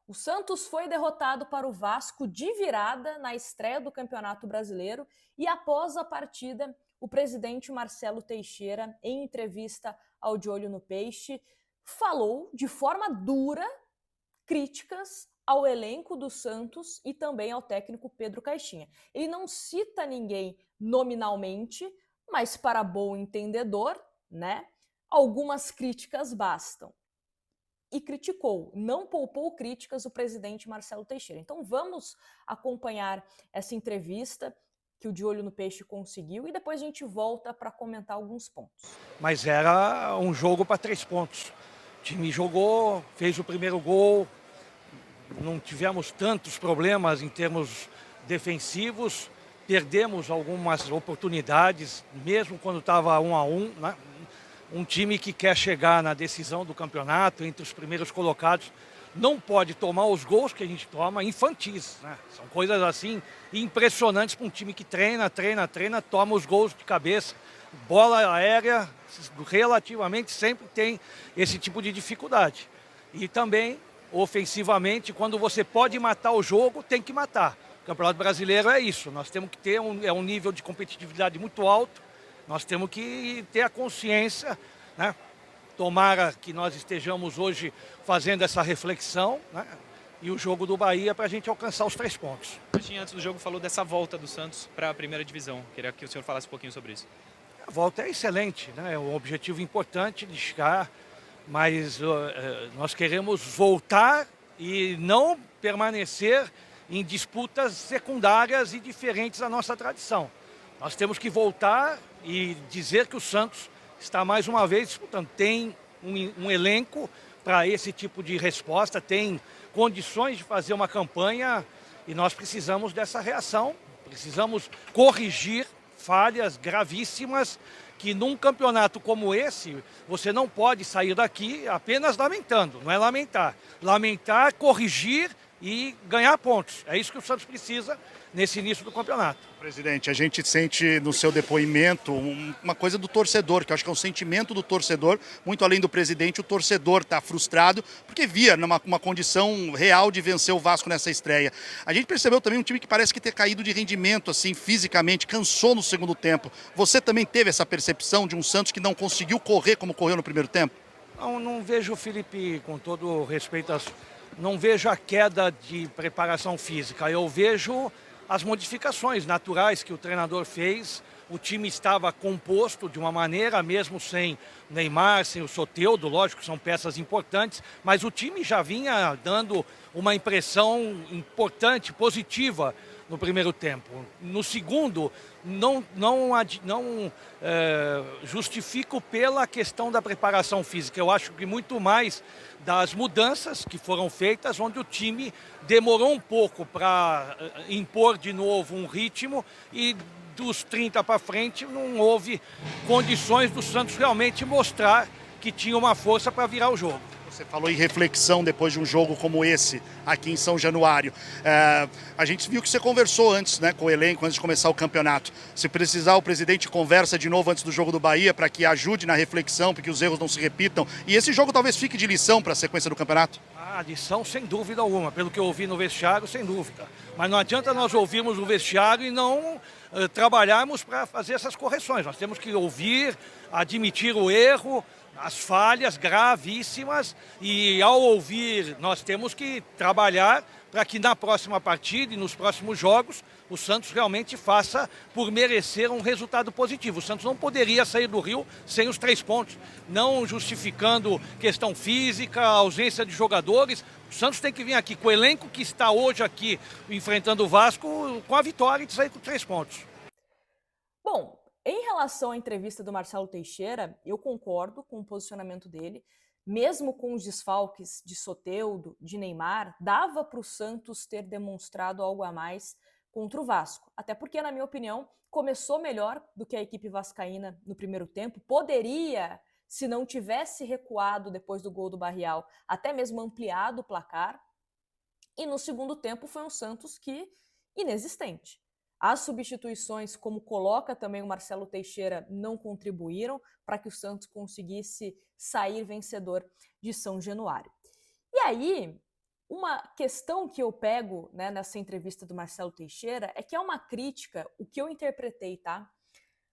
O Santos foi derrotado para o Vasco de virada na estreia do Campeonato Brasileiro e após a partida, o presidente Marcelo Teixeira, em entrevista ao De Olho no Peixe, falou de forma dura críticas ao elenco do Santos e também ao técnico Pedro Caixinha. Ele não cita ninguém nominalmente, mas para bom entendedor, né? Algumas críticas bastam e criticou, não poupou críticas o presidente Marcelo Teixeira. Então vamos acompanhar essa entrevista que o De Olho no Peixe conseguiu e depois a gente volta para comentar alguns pontos. Mas era um jogo para 3 pontos. O time jogou, fez o primeiro gol, não tivemos tantos problemas em termos defensivos, perdemos algumas oportunidades, mesmo quando estava 1-1, né? Um time que quer chegar na decisão do campeonato, entre os primeiros colocados, não pode tomar os gols que a gente toma infantis, né? São coisas assim impressionantes para um time que treina, toma os gols de cabeça, bola aérea, relativamente sempre tem esse tipo de dificuldade. E também, ofensivamente, quando você pode matar o jogo, tem que matar. O Campeonato Brasileiro é isso, nós temos que ter um nível de competitividade muito alto, nós temos que ter a consciência, né? Tomara que nós estejamos hoje fazendo essa reflexão, né? E o jogo do Bahia para a gente alcançar os 3 pontos. A gente antes do jogo falou dessa volta do Santos para a primeira divisão. Queria que o senhor falasse um pouquinho sobre isso. A volta é excelente, né? É um objetivo importante de chegar, mas nós queremos voltar e não permanecer em disputas secundárias e diferentes da nossa tradição. Nós temos que voltar e dizer que o Santos está mais uma vez disputando. Tem um elenco para esse tipo de resposta, tem condições de fazer uma campanha e nós precisamos dessa reação, precisamos corrigir falhas gravíssimas que num campeonato como esse, você não pode sair daqui apenas lamentando, não é lamentar. Lamentar, corrigir e ganhar pontos. É isso que o Santos precisa nesse início do campeonato. Presidente, a gente sente no seu depoimento uma coisa do torcedor, que eu acho que é um sentimento do torcedor, muito além do presidente, o torcedor está frustrado, porque via uma condição real de vencer o Vasco nessa estreia. A gente percebeu também um time que parece que ter caído de rendimento, assim, fisicamente, cansou no segundo tempo. Você também teve essa percepção de um Santos que não conseguiu correr como correu no primeiro tempo? Não vejo, Felipe, com todo respeito, não vejo a queda de preparação física, eu vejo as modificações naturais que o treinador fez. O time estava composto de uma maneira, mesmo sem Neymar, sem o Soteldo, lógico que são peças importantes, mas o time já vinha dando uma impressão importante, positiva no primeiro tempo. No segundo, não justifico pela questão da preparação física. Eu acho que muito mais das mudanças que foram feitas, onde o time demorou um pouco para impor de novo um ritmo e dos 30 para frente não houve condições do Santos realmente mostrar que tinha uma força para virar o jogo. Você falou em reflexão depois de um jogo como esse, aqui em São Januário. A gente viu que você conversou antes, né, com o elenco, antes de começar o campeonato. Se precisar, o presidente conversa de novo antes do jogo do Bahia para que ajude na reflexão, para que os erros não se repitam. E esse jogo talvez fique de lição para a sequência do campeonato? Lição sem dúvida alguma, pelo que eu ouvi no vestiário, sem dúvida. Mas não adianta nós ouvirmos o vestiário e não trabalharmos para fazer essas correções. Nós temos que ouvir, admitir o erro, as falhas gravíssimas e ao ouvir nós temos que trabalhar para que na próxima partida e nos próximos jogos o Santos realmente faça por merecer um resultado positivo. O Santos não poderia sair do Rio sem os 3 pontos, não justificando questão física, ausência de jogadores. O Santos tem que vir aqui com o elenco que está hoje aqui enfrentando o Vasco com a vitória e sair com 3 pontos. Bom, em relação à entrevista do Marcelo Teixeira, eu concordo com o posicionamento dele. Mesmo com os desfalques de Soteldo, de Neymar, dava para o Santos ter demonstrado algo a mais contra o Vasco. Até porque, na minha opinião, começou melhor do que a equipe vascaína no primeiro tempo. Poderia, se não tivesse recuado depois do gol do Barrial, até mesmo ampliado o placar. E no segundo tempo foi um Santos que inexistente. As substituições, como coloca também o Marcelo Teixeira, não contribuíram para que o Santos conseguisse sair vencedor de São Januário. E aí, uma questão que eu pego, né, nessa entrevista do Marcelo Teixeira é que é uma crítica, o que eu interpretei, tá?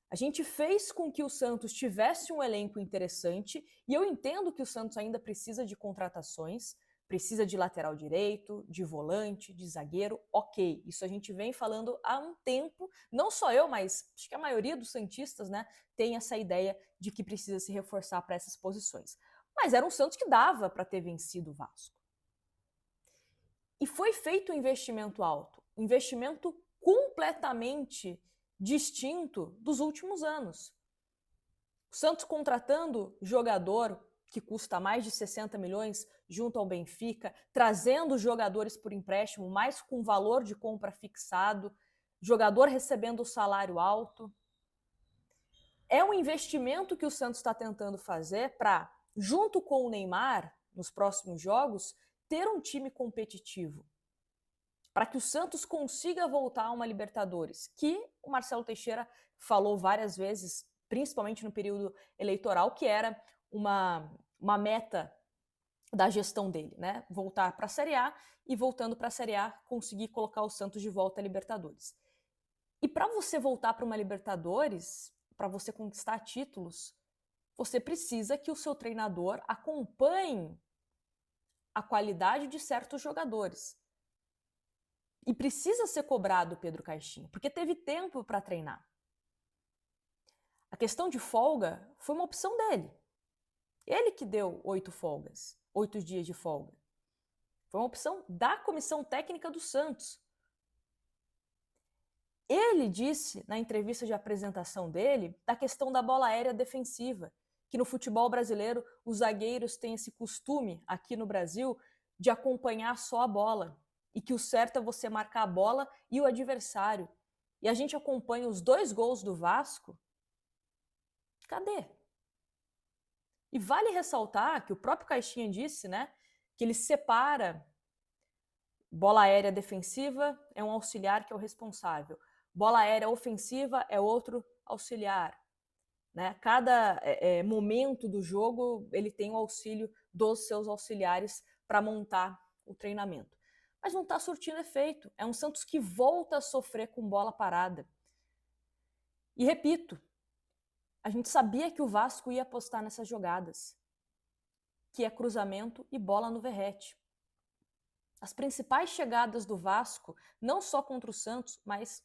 A gente fez com que o Santos tivesse um elenco interessante, e eu entendo que o Santos ainda precisa de contratações, precisa de lateral direito, de volante, de zagueiro, ok. Isso a gente vem falando há um tempo, não só eu, mas acho que a maioria dos santistas, né, tem essa ideia de que precisa se reforçar para essas posições. Mas era um Santos que dava para ter vencido o Vasco. E foi feito um investimento alto, um investimento completamente distinto dos últimos anos. O Santos contratando jogador que custa mais de 60 milhões junto ao Benfica, trazendo jogadores por empréstimo, mas com valor de compra fixado, jogador recebendo salário alto. É um investimento que o Santos está tentando fazer para, junto com o Neymar, nos próximos jogos, ter um time competitivo. Para que o Santos consiga voltar a uma Libertadores, que o Marcelo Teixeira falou várias vezes, principalmente no período eleitoral, que era uma meta da gestão dele, né? Voltar para a Série A e, voltando para a Série A, conseguir colocar o Santos de volta à Libertadores. E para você voltar para uma Libertadores, para você conquistar títulos, você precisa que o seu treinador acompanhe a qualidade de certos jogadores. E precisa ser cobrado o Pedro Caixinha, porque teve tempo para treinar. A questão de folga foi uma opção dele. Ele que deu 8 dias de folga. Foi uma opção da comissão técnica do Santos. Ele disse, na entrevista de apresentação dele, da questão da bola aérea defensiva, que no futebol brasileiro os zagueiros têm esse costume, aqui no Brasil, de acompanhar só a bola. E que o certo é você marcar a bola e o adversário. E a gente acompanha os 2 gols do Vasco. Cadê? E vale ressaltar que o próprio Caixinha disse, né, que ele separa bola aérea defensiva é um auxiliar que é o responsável. Bola aérea ofensiva é outro auxiliar. Né? Cada momento do jogo ele tem o auxílio dos seus auxiliares para montar o treinamento. Mas não está surtindo efeito. É um Santos que volta a sofrer com bola parada. E repito, a gente sabia que o Vasco ia apostar nessas jogadas, que é cruzamento e bola no verrete. As principais chegadas do Vasco, não só contra o Santos, mas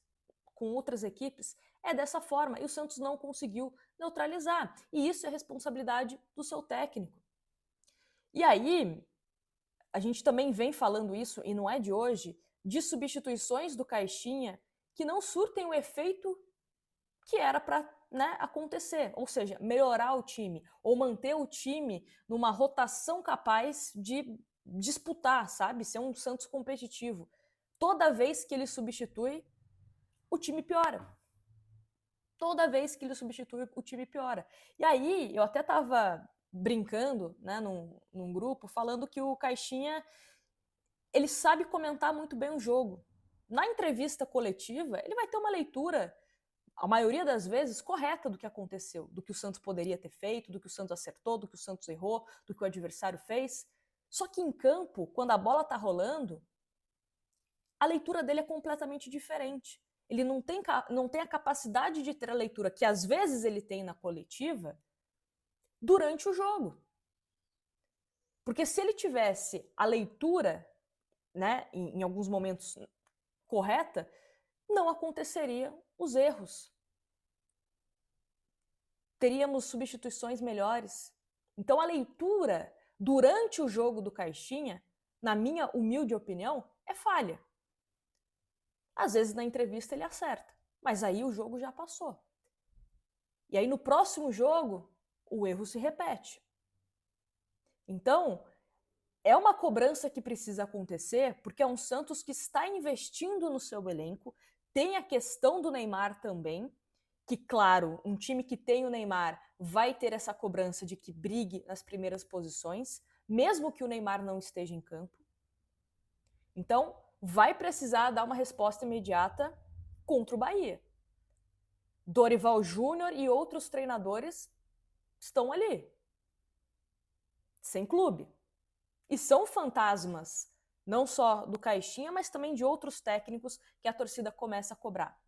com outras equipes, é dessa forma. E o Santos não conseguiu neutralizar. E isso é responsabilidade do seu técnico. E aí, a gente também vem falando isso, e não é de hoje, de substituições do Caixinha que não surtem o efeito que era para, né, acontecer. Ou seja, melhorar o time, ou manter o time numa rotação capaz de disputar, sabe? Ser um Santos competitivo. Toda vez que ele substitui, o time piora. Toda vez que ele substitui, o time piora. E aí, eu até estava brincando, né, num grupo, falando que o Caixinha, ele sabe comentar muito bem o jogo. Na entrevista coletiva, ele vai ter uma leitura, a maioria das vezes, correta do que aconteceu, do que o Santos poderia ter feito, do que o Santos acertou, do que o Santos errou, do que o adversário fez. Só que em campo, quando a bola está rolando, a leitura dele é completamente diferente. Ele não tem a capacidade de ter a leitura que às vezes ele tem na coletiva durante o jogo. Porque se ele tivesse a leitura, né, em alguns momentos correta, não aconteceriam os erros. Teríamos substituições melhores. Então a leitura durante o jogo do Caixinha, na minha humilde opinião, é falha. Às vezes na entrevista ele acerta, mas aí o jogo já passou. E aí no próximo jogo, o erro se repete. Então, é uma cobrança que precisa acontecer, porque é um Santos que está investindo no seu elenco, tem a questão do Neymar também, que claro, um time que tem o Neymar vai ter essa cobrança de que brigue nas primeiras posições, mesmo que o Neymar não esteja em campo. Então, vai precisar dar uma resposta imediata contra o Bahia. Dorival Júnior e outros treinadores estão ali, sem clube. E são fantasmas Não só do Caixinha, mas também de outros técnicos que a torcida começa a cobrar.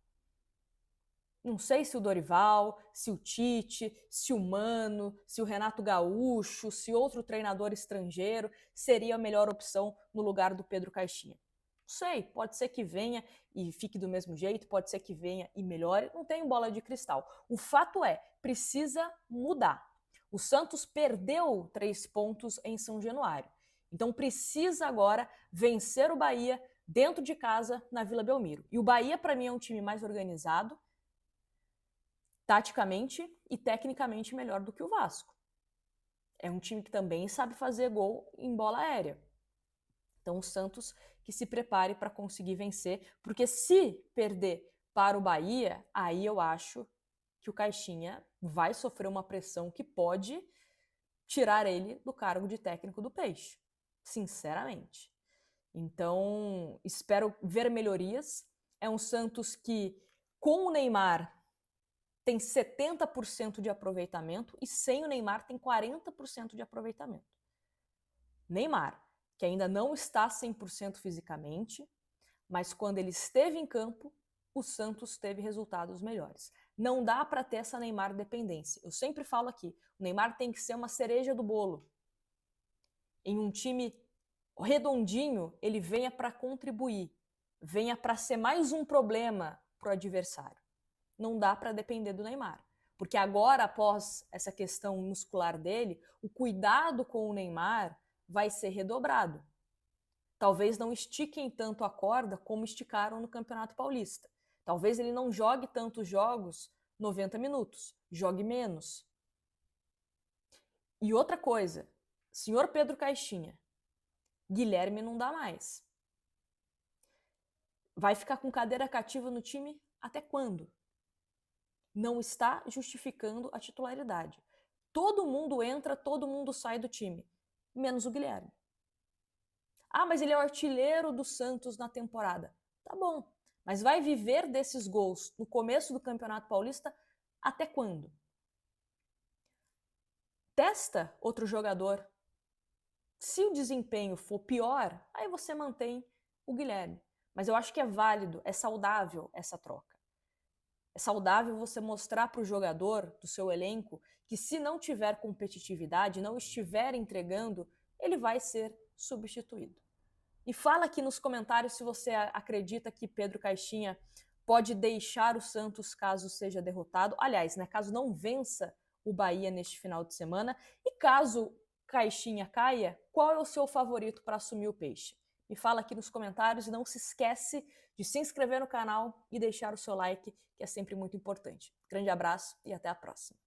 Não sei se o Dorival, se o Tite, se o Mano, se o Renato Gaúcho, se outro treinador estrangeiro seria a melhor opção no lugar do Pedro Caixinha. Não sei, pode ser que venha e fique do mesmo jeito, pode ser que venha e melhore, não tenho bola de cristal. O fato é, precisa mudar. O Santos perdeu 3 pontos em São Januário, então precisa agora vencer o Bahia dentro de casa na Vila Belmiro. E o Bahia, para mim, é um time mais organizado, taticamente e tecnicamente melhor do que o Vasco. É um time que também sabe fazer gol em bola aérea. Então o Santos que se prepare para conseguir vencer, porque se perder para o Bahia, aí eu acho que o Caixinha vai sofrer uma pressão que pode tirar ele do cargo de técnico do Peixe, sinceramente. Então, espero ver melhorias. É um Santos que, com o Neymar, tem 70% de aproveitamento e sem o Neymar tem 40% de aproveitamento. Neymar, que ainda não está 100% fisicamente, mas quando ele esteve em campo, o Santos teve resultados melhores. Não dá para ter essa Neymar dependência. Eu sempre falo aqui, o Neymar tem que ser uma cereja do bolo. Em um time redondinho, ele venha para contribuir, venha para ser mais um problema para o adversário. Não dá para depender do Neymar. Porque agora, após essa questão muscular dele, o cuidado com o Neymar vai ser redobrado. Talvez não estiquem tanto a corda como esticaram no Campeonato Paulista. Talvez ele não jogue tantos jogos 90 minutos, jogue menos. E outra coisa, senhor Pedro Caixinha, Guilherme não dá mais. Vai ficar com cadeira cativa no time até quando? Não está justificando a titularidade. Todo mundo entra, todo mundo sai do time, menos o Guilherme. Ah, mas ele é o artilheiro do Santos na temporada. Tá bom, mas vai viver desses gols no começo do Campeonato Paulista até quando? Testa outro jogador. Se o desempenho for pior, aí você mantém o Guilherme. Mas eu acho que é válido, é saudável essa troca. É saudável você mostrar para o jogador do seu elenco que se não tiver competitividade, não estiver entregando, ele vai ser substituído. E fala aqui nos comentários se você acredita que Pedro Caixinha pode deixar o Santos caso seja derrotado. Aliás, né, caso não vença o Bahia neste final de semana. E caso Caixinha caia, qual é o seu favorito para assumir o Peixe? Me fala aqui nos comentários e não se esquece de se inscrever no canal e deixar o seu like, que é sempre muito importante. Grande abraço e até a próxima.